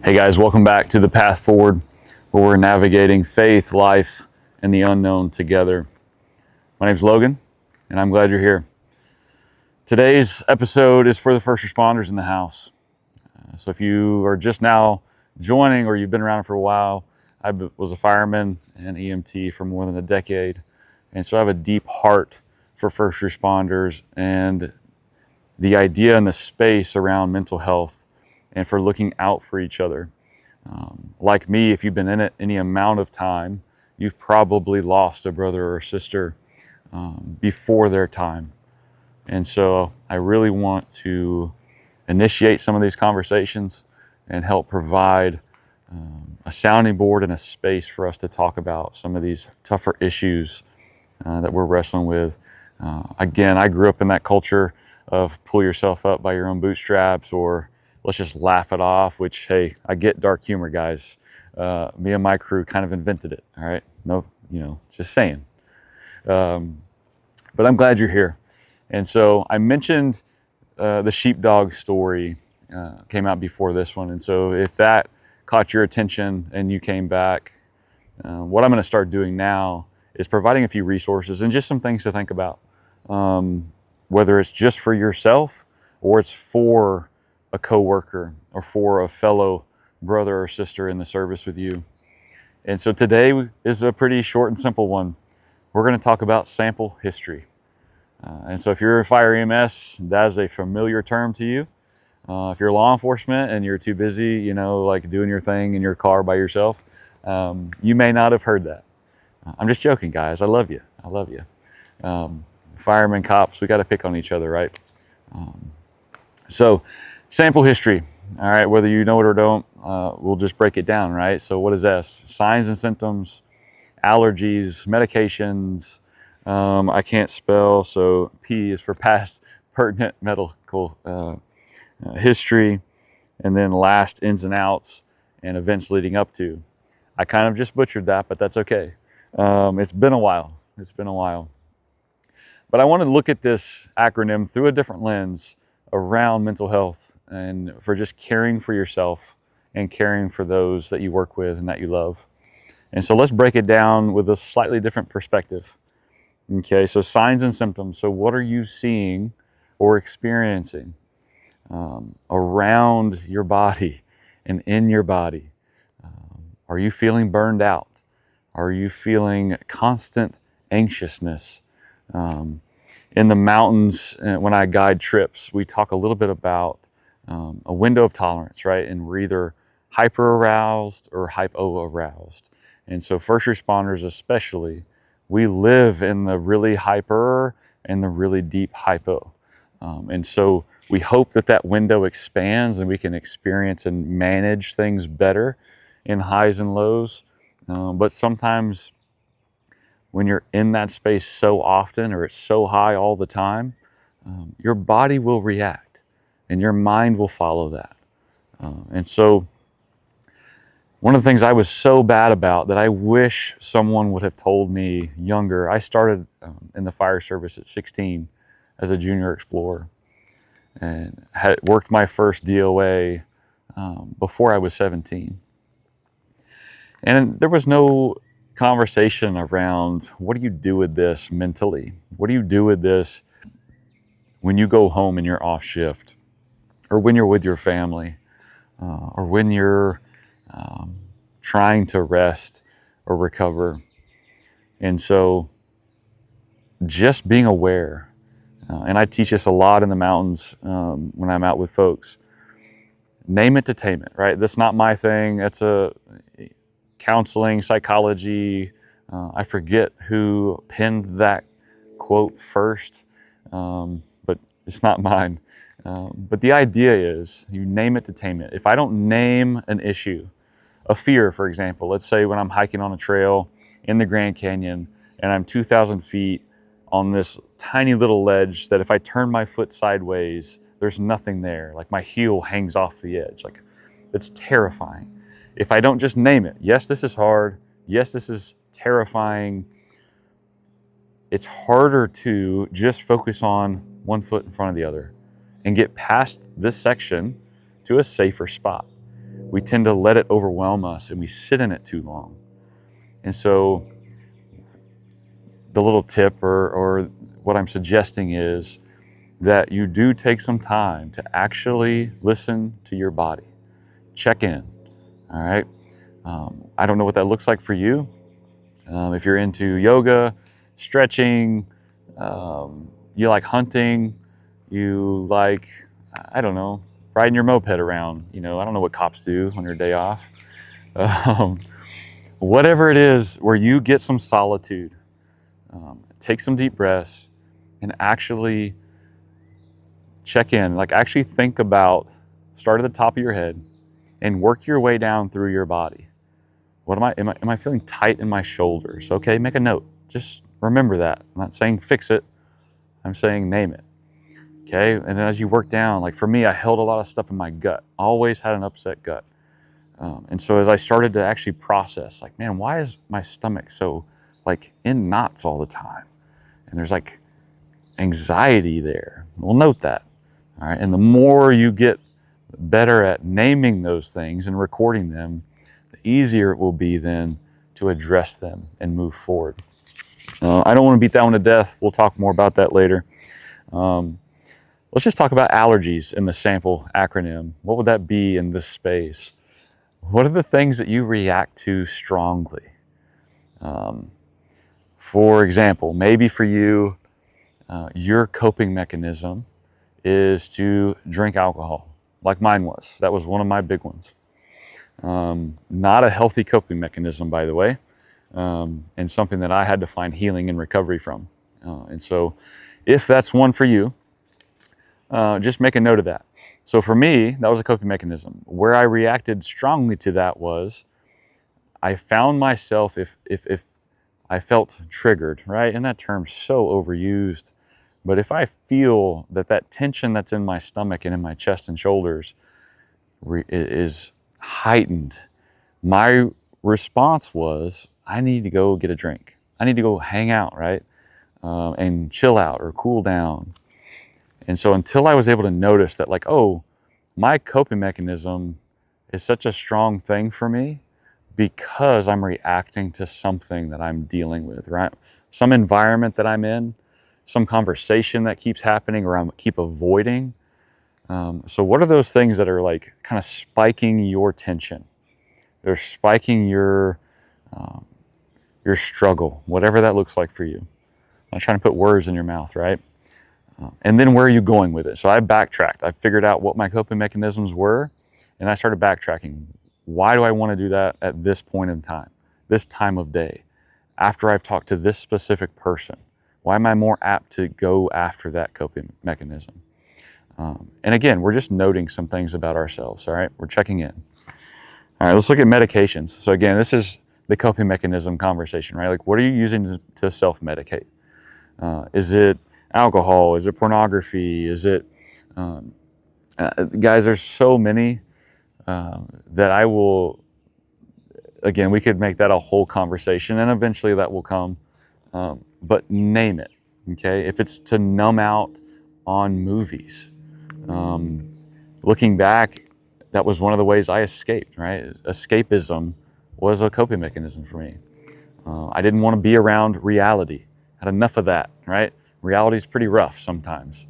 Hey guys, welcome back to The Path Forward, where we're navigating faith, life, and the unknown together. My name's Logan, and I'm glad you're here. Today's episode is for the first responders in the house. So if you are just now joining or you've been around for a while, I was a fireman and EMT for more than a decade. And so I have a deep heart for first responders and the idea and the space around mental health and for looking out for each other. Like me, if you've been in it any amount of time, you've probably lost a brother or sister before their time. And so I really want to initiate some of these conversations and help provide a sounding board and a space for us to talk about some of these tougher issues that we're wrestling with. Again, I grew up in that culture of pull yourself up by your own bootstraps, or let's just laugh it off, which, hey, I get dark humor, guys. Me and my crew kind of invented it, all right? No, just saying. But I'm glad you're here. And so I mentioned the sheepdog story came out before this one. And so if that caught your attention and you came back, what I'm going to start doing now is providing a few resources and just some things to think about, whether it's just for yourself or it's for a coworker or for a fellow brother or sister in the service with you. And so today is a pretty short and simple one. We're going to talk about sample history. And so if you're a fire EMS, that is a familiar term to you. If you're law enforcement and you're too busy, like doing your thing in your car by yourself, you may not have heard that. I'm just joking, guys. I love you. I love you. Firemen, cops, we got to pick on each other, right? So sample history, all right, whether you know it or don't, we'll just break it down, right? So what is S? Signs and symptoms, allergies, medications. I can't spell, so P is for past pertinent medical history, and then last, ins and outs and events leading up to. I kind of just butchered that, but that's okay. It's been a while. But I want to look at this acronym through a different lens around mental health and for just caring for yourself and caring for those that you work with and that you love. And so let's break it down with a slightly different perspective. Okay, so signs and symptoms. So what are you seeing or experiencing around your body and in your body? Are you feeling burned out? Are you feeling constant anxiousness? In the mountains, when I guide trips, we talk a little bit about a window of tolerance, right? And we're either hyper-aroused or hypo-aroused. And so first responders especially, we live in the really hyper and the really deep hypo. And so we hope that that window expands and we can experience and manage things better in highs and lows. But sometimes when you're in that space so often or it's so high all the time, your body will react and your mind will follow that. And so one of the things I was so bad about that I wish someone would have told me younger, I started in the fire service at 16 as a junior explorer and had worked my first DOA before I was 17. And there was no conversation around what do you do with this mentally? What do you do with this when you go home and you're off shift, or when you're with your family, or when you're trying to rest or recover? And so just being aware, and I teach this a lot in the mountains when I'm out with folks, name it to tame it, right? That's not my thing. That's a counseling, psychology. I forget who penned that quote first, but it's not mine. But the idea is you name it to tame it. If I don't name an issue, a fear, for example, let's say when I'm hiking on a trail in the Grand Canyon and I'm 2,000 feet on this tiny little ledge that if I turn my foot sideways, there's nothing there. Like my heel hangs off the edge. Like it's terrifying. If I don't just name it, yes, this is hard. Yes, this is terrifying. It's harder to just focus on one foot in front of the other and get past this section to a safer spot. we tend to let it overwhelm us and we sit in it too long. And so the little tip or what I'm suggesting is that you do take some time to actually listen to your body. Check in, all right? I don't know what that looks like for you. If you're into yoga, stretching, you like hunting, you like, I don't know, riding your moped around. I don't know what cops do on their day off. Um, Whatever it is where you get some solitude, take some deep breaths and actually check in. Like actually think about, start at the top of your head and work your way down through your body. What am I feeling tight in my shoulders? Okay, make a note. Just remember that. I'm not saying fix it. I'm saying name it. Okay, and then as you work down, like for me, I held a lot of stuff in my gut. Always had an upset gut. And so as I started to actually process, like, man, why is my stomach so like in knots all the time? And there's like anxiety there. We'll note that. All right, and the more you get better at naming those things and recording them, the easier it will be then to address them and move forward. I don't want to beat that one to death. We'll talk more about that later. Let's just talk about allergies in the sample acronym. What would that be in this space? What are the things that you react to strongly? For example, maybe for you, your coping mechanism is to drink alcohol, like mine was. That was one of my big ones. Not a healthy coping mechanism, by the way, and something that I had to find healing and recovery from. And so if that's one for you, just make a note of that. So for me, that was a coping mechanism. Where I reacted strongly to that was I found myself, if I felt triggered, right? And that term's so overused. But if I feel that tension that's in my stomach and in my chest and shoulders is heightened, my response was, I need to go get a drink. I need to go hang out, right? And chill out or cool down. And so until I was able to notice that, like, oh, my coping mechanism is such a strong thing for me because I'm reacting to something that I'm dealing with, right? Some environment that I'm in, some conversation that keeps happening or I keep avoiding. So what are those things that are like kind of spiking your tension? They're spiking your struggle, whatever that looks like for you. I'm not trying to put words in your mouth, right? And then where are you going with it? So I backtracked. I figured out what my coping mechanisms were, and I started backtracking. Why do I want to do that at this point in time, this time of day, after I've talked to this specific person? Why am I more apt to go after that coping mechanism? And again, we're just noting some things about ourselves, all right? We're checking in. All right, let's look at medications. So again, this is the coping mechanism conversation, right? Like, what are you using to self-medicate? Is it alcohol? Is it pornography? Is it, guys, there's so many that I will, again, we could make that a whole conversation and eventually that will come, but name it, okay? If it's to numb out on movies, looking back, that was one of the ways I escaped, right? Escapism was a coping mechanism for me. I didn't want to be around reality. Had enough of that, right? Reality is pretty rough sometimes.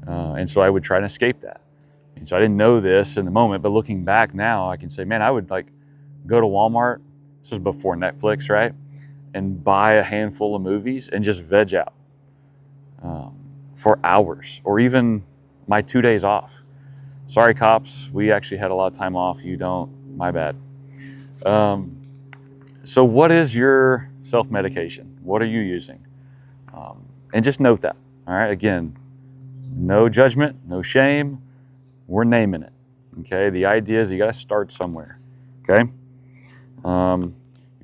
And so I would try and escape that. And so I didn't know this in the moment, but looking back now, I can say, man, I would like go to Walmart. This was before Netflix, right? And buy a handful of movies and just veg out for hours, or even my 2 days off. Sorry, cops, we actually had a lot of time off. You don't, my bad. So what is your self-medication? What are you using? And just note that, all right? Again, no judgment, no shame. We're naming it, okay? The idea is you got to start somewhere, okay?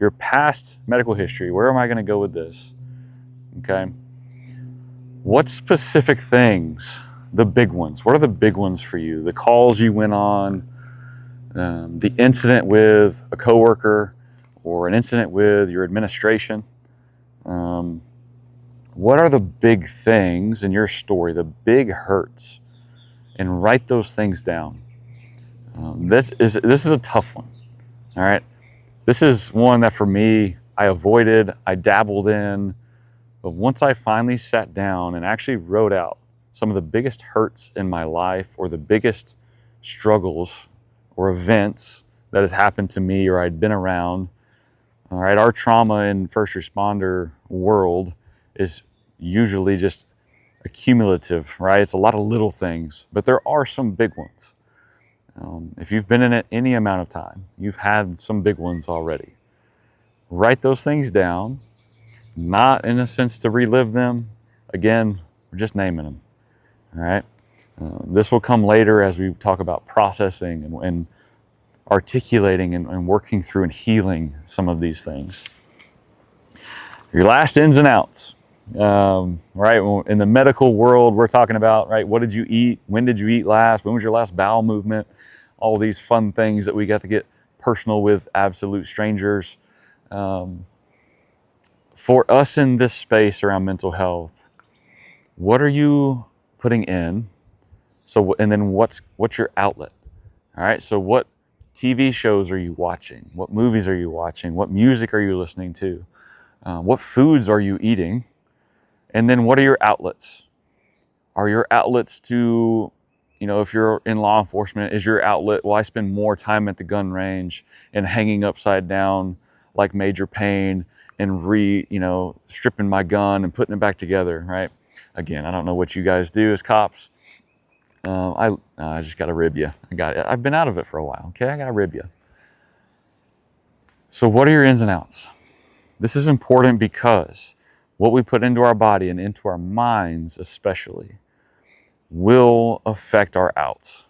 Your past medical history, where am I going to go with this, okay? What specific things, the big ones, what are the big ones for you? The calls you went on, the incident with a coworker, or an incident with your administration. What are the big things in your story, the big hurts? And write those things down. This is a tough one. All right, this is one that for me I avoided, I dabbled in, but once I finally sat down and actually wrote out some of the biggest hurts in my life, or the biggest struggles or events that has happened to me or I'd been around. All right, our trauma in first responder world is usually just accumulative, right? It's a lot of little things, but there are some big ones. If you've been in it any amount of time, you've had some big ones already. Write those things down, not in a sense to relive them. Again, we're just naming them. All right. This will come later as we talk about processing and articulating and working through and healing some of these things. Your last ins and outs. Right. In the medical world, we're talking about, right, what did you eat? When did you eat last? When was your last bowel movement? All these fun things that we got to get personal with absolute strangers. For us in this space around mental health, what are you putting in? So, and then what's your outlet? All right. So what TV shows are you watching? What movies are you watching? What music are you listening to? What foods are you eating? And then what are your outlets? Are your outlets to, if you're in law enforcement, is your outlet, well, I spend more time at the gun range and hanging upside down like Major Payne and stripping my gun and putting it back together, right? Again, I don't know what you guys do as cops. I just got to rib you. I've been out of it for a while, okay? I got to rib you. So what are your ins and outs? This is important because what we put into our body and into our minds especially will affect our outs.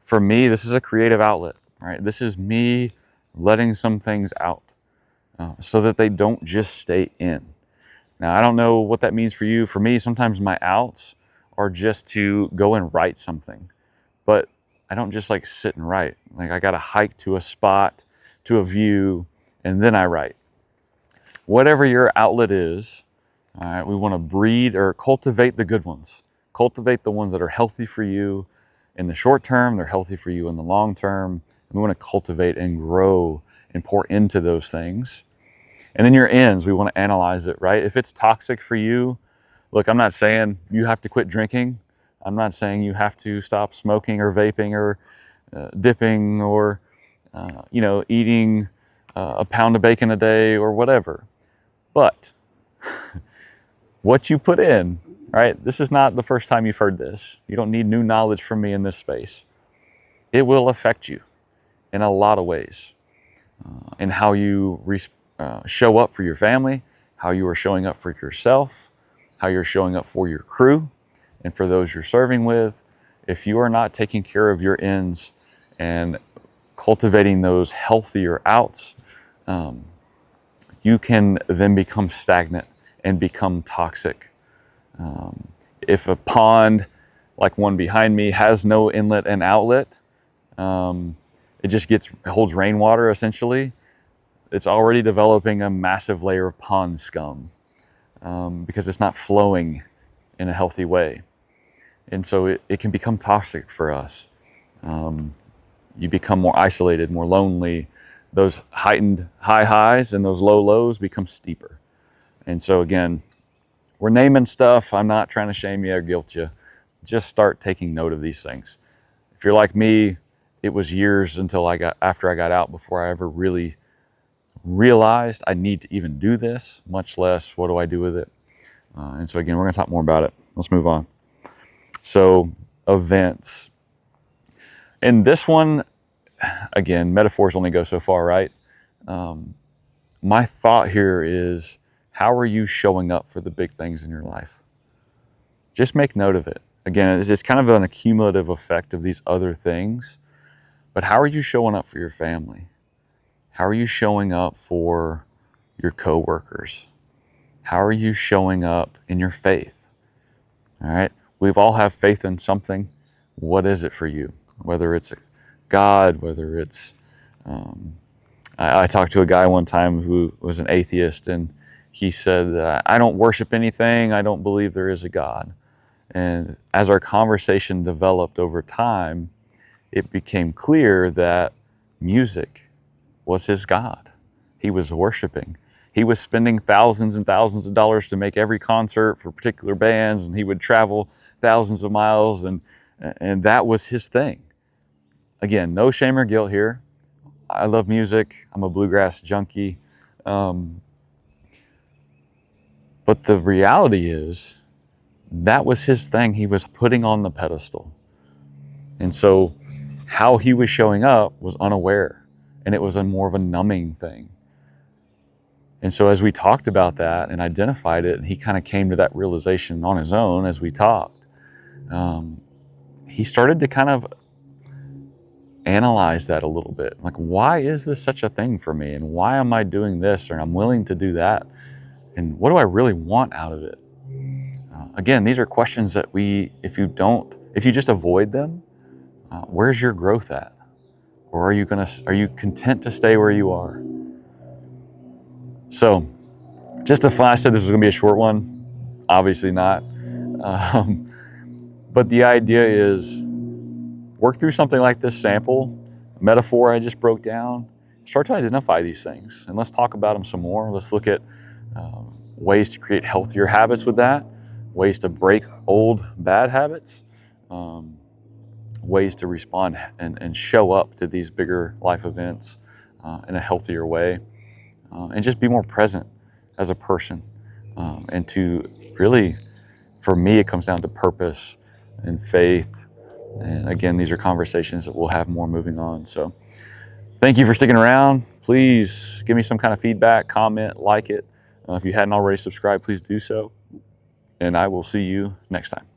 For me, this is a creative outlet, right? This is me letting some things out so that they don't just stay in. Now, I don't know what that means for you. For me, sometimes my outs are just to go and write something, but I don't just like sit and write. Like I got to hike to a spot, to a view, and then I write. Whatever your outlet is, all right, we want to breed or cultivate the good ones. Cultivate the ones that are healthy for you in the short term, they're healthy for you in the long term. And we want to cultivate and grow and pour into those things. And then your ends, we want to analyze it, right? If it's toxic for you, look, I'm not saying you have to quit drinking. I'm not saying you have to stop smoking or vaping or dipping or, eating a pound of bacon a day or whatever. But what you put in, right? This is not the first time you've heard this. You don't need new knowledge from me in this space. It will affect you in a lot of ways. In how you show up for your family, how you are showing up for yourself, how you're showing up for your crew, and for those you're serving with. If you are not taking care of your ends and cultivating those healthier outs, you can then become stagnant and become toxic. If a pond, like one behind me, has no inlet and outlet, it just holds rainwater essentially. It's already developing a massive layer of pond scum because it's not flowing in a healthy way. And so it can become toxic for us. You become more isolated, more lonely. Those heightened high highs and those low lows become steeper. And so again, we're naming stuff. I'm not trying to shame you or guilt you. Just start taking note of these things. If you're like me, it was years after I got out before I ever really realized I need to even do this, much less what do I do with it. And so again, we're going to talk more about it. Let's move on. So events. And this one, again, metaphors only go so far, right? My thought here is, how are you showing up for the big things in your life? Just make note of it. Again, it's kind of an accumulative effect of these other things. But how are you showing up for your family? How are you showing up for your coworkers? How are you showing up in your faith? All right. We've all have faith in something. What is it for you? Whether it's God, whether it's, I talked to a guy one time who was an atheist, and he said, I don't worship anything. I don't believe there is a God. And as our conversation developed over time, it became clear that music was his God. He was worshiping. He was spending thousands and thousands of dollars to make every concert for particular bands, and he would travel thousands of miles, and that was his thing. Again, no shame or guilt here. I love music. I'm a bluegrass junkie. But the reality is, that was his thing. He was putting on the pedestal. And so how he was showing up was unaware, and it was a more of a numbing thing. And so as we talked about that and identified it, and he kind of came to that realization on his own as we talked, he started to kind of analyze that a little bit. Like, why is this such a thing for me? And why am I doing this? Or I'm willing to do that? And what do I really want out of it? Again, these are questions that if you just avoid them, where's your growth at? Or are you content to stay where you are? So, I said this was going to be a short one. Obviously not. But the idea is, work through something like this sample, metaphor I just broke down, start to identify these things, and let's talk about them some more. Let's look at ways to create healthier habits with that, ways to break old bad habits, ways to respond and show up to these bigger life events in a healthier way, and just be more present as a person. And to really, for me, it comes down to purpose and faith. And again, these are conversations that we'll have more moving on. So thank you for sticking around. Please give me some kind of feedback, comment, like it. If you hadn't already subscribed, please do so. And I will see you next time.